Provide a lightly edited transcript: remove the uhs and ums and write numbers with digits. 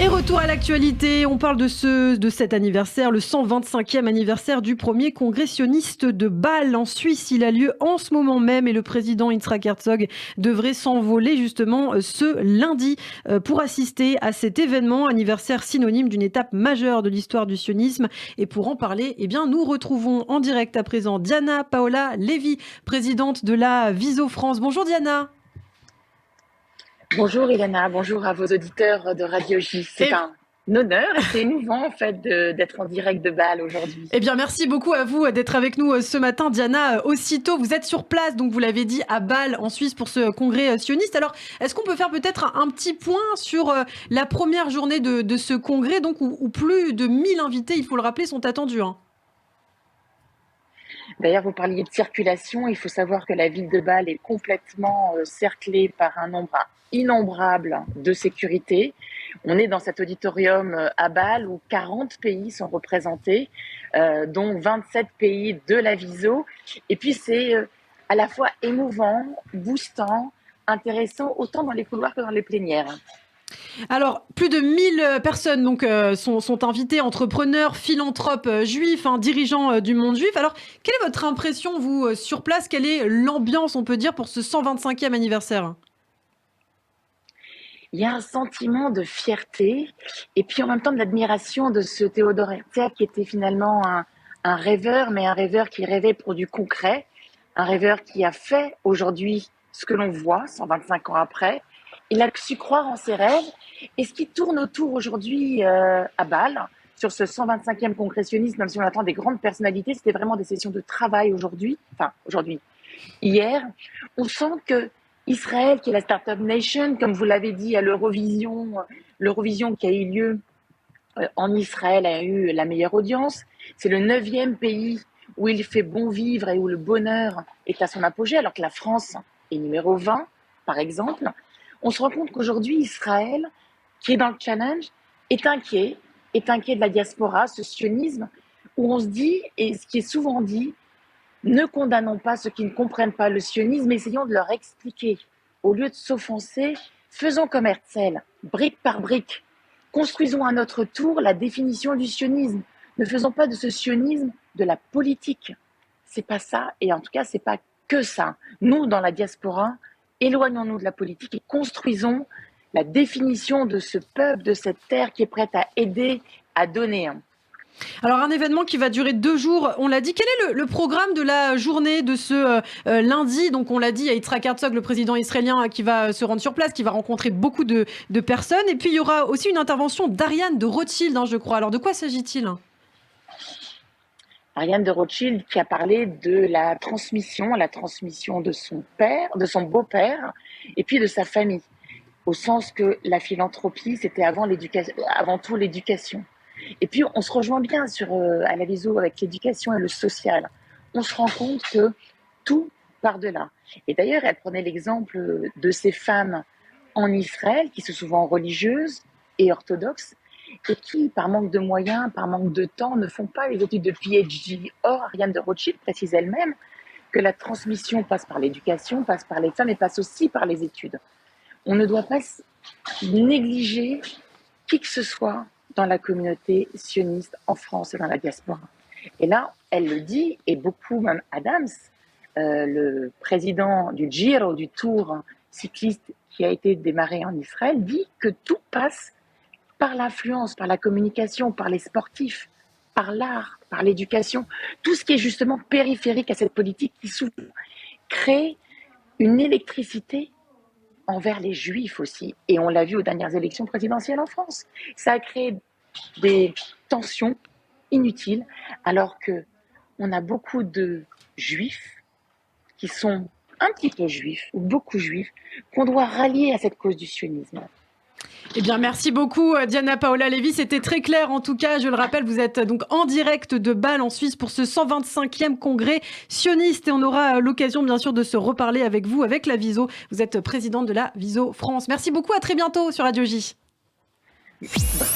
Et retour à l'actualité, on parle de cet anniversaire, le 125e anniversaire du premier congrès sioniste de Bâle en Suisse. Il a lieu en ce moment même et le président Yitzhak Herzog devrait s'envoler justement ce lundi pour assister à cet événement, anniversaire synonyme d'une étape majeure de l'histoire du sionisme. Et pour en parler, nous retrouvons en direct à présent Diana Paola Lévy, présidente de la Viso France. Bonjour Diana. Bonjour Elena, bonjour à vos auditeurs de Radio J. C'est un honneur et c'est émouvant en fait d'être en direct de Bâle aujourd'hui. Merci beaucoup à vous d'être avec nous ce matin. Diana, aussitôt, vous êtes sur place, donc vous l'avez dit, à Bâle en Suisse pour ce congrès sioniste. Alors, est-ce qu'on peut faire peut-être un petit point sur la première journée de ce congrès, donc où plus de 1000 invités, il faut le rappeler, sont attendus D'ailleurs, vous parliez de circulation. Il faut savoir que la ville de Bâle est complètement cerclée par un nombre innombrable de sécurité. On est dans cet auditorium à Bâle où 40 pays sont représentés, dont 27 pays de la Viso. Et puis, c'est à la fois émouvant, boostant, intéressant, autant dans les couloirs que dans les plénières. Alors, plus de 1000 personnes sont invitées, entrepreneurs, philanthropes juifs, dirigeants du monde juif. Alors, quelle est votre impression, vous, sur place? Quelle est l'ambiance, on peut dire, pour ce 125e anniversaire? Il y a un sentiment de fierté et puis en même temps de l'admiration de ce Théodore Herzl qui était finalement un rêveur, mais un rêveur qui rêvait pour du concret, un rêveur qui a fait aujourd'hui ce que l'on voit 125 ans après. Il a su croire en ses rêves et ce qui tourne autour aujourd'hui à Bâle, sur ce 125e congrès sioniste, même si on attend des grandes personnalités, c'était vraiment des sessions de travail hier, on sent que Israël, qui est la Startup Nation, comme vous l'avez dit à l'Eurovision qui a eu lieu en Israël a eu la meilleure audience. C'est le 9e pays où il fait bon vivre et où le bonheur est à son apogée, alors que la France est numéro 20, par exemple. On se rend compte qu'aujourd'hui, Israël, qui est dans le challenge, est inquiet de la diaspora, ce sionisme, où on se dit, et ce qui est souvent dit, ne condamnons pas ceux qui ne comprennent pas le sionisme, essayons de leur expliquer. Au lieu de s'offenser, faisons comme Herzl, brique par brique. Construisons à notre tour la définition du sionisme. Ne faisons pas de ce sionisme de la politique. C'est pas ça, et en tout cas, c'est pas que ça. Nous, dans la diaspora, éloignons-nous de la politique et construisons la définition de ce peuple, de cette terre qui est prête à aider, à donner. Alors, un événement qui va durer 2 jours, on l'a dit. Quel est le programme de la journée de ce lundi? Donc, on l'a dit, il y a Yitzhak Herzog, le président israélien, qui va se rendre sur place, qui va rencontrer beaucoup de personnes. Et puis, il y aura aussi une intervention d'Ariane de Rothschild, je crois. Alors, de quoi s'agit-il? Ariane de Rothschild qui a parlé de la transmission de son père, de son beau-père, et puis de sa famille, au sens que la philanthropie, c'était avant tout l'éducation. Et puis, on se rejoint bien à la Viso avec l'éducation et le social. On se rend compte que tout part de là. Et d'ailleurs, elle prenait l'exemple de ces femmes en Israël, qui sont souvent religieuses et orthodoxes, et qui, par manque de moyens, par manque de temps, ne font pas les études de PhD. Or, Ariane de Rothschild précise elle-même que la transmission passe par l'éducation, passe par les femmes et passe aussi par les études. On ne doit pas négliger qui que ce soit dans la communauté sioniste en France et dans la diaspora. Et là, elle le dit, et beaucoup, même Adams, le président du Giro, du Tour cycliste qui a été démarré en Israël, dit que tout passe par l'influence, par la communication, par les sportifs, par l'art, par l'éducation, tout ce qui est justement périphérique à cette politique qui souvent crée une électricité envers les Juifs aussi. Et on l'a vu aux dernières élections présidentielles en France. Ça a créé des tensions inutiles, alors qu'on a beaucoup de Juifs qui sont un petit peu juifs, ou beaucoup juifs, qu'on doit rallier à cette cause du sionisme. Merci beaucoup Diana Paola Lévy, c'était très clair en tout cas. Je le rappelle, vous êtes donc en direct de Bâle en Suisse pour ce 125e congrès sioniste et on aura l'occasion bien sûr de se reparler avec vous, avec la Viso. Vous êtes présidente de la Viso France. Merci beaucoup, à très bientôt sur Radio J.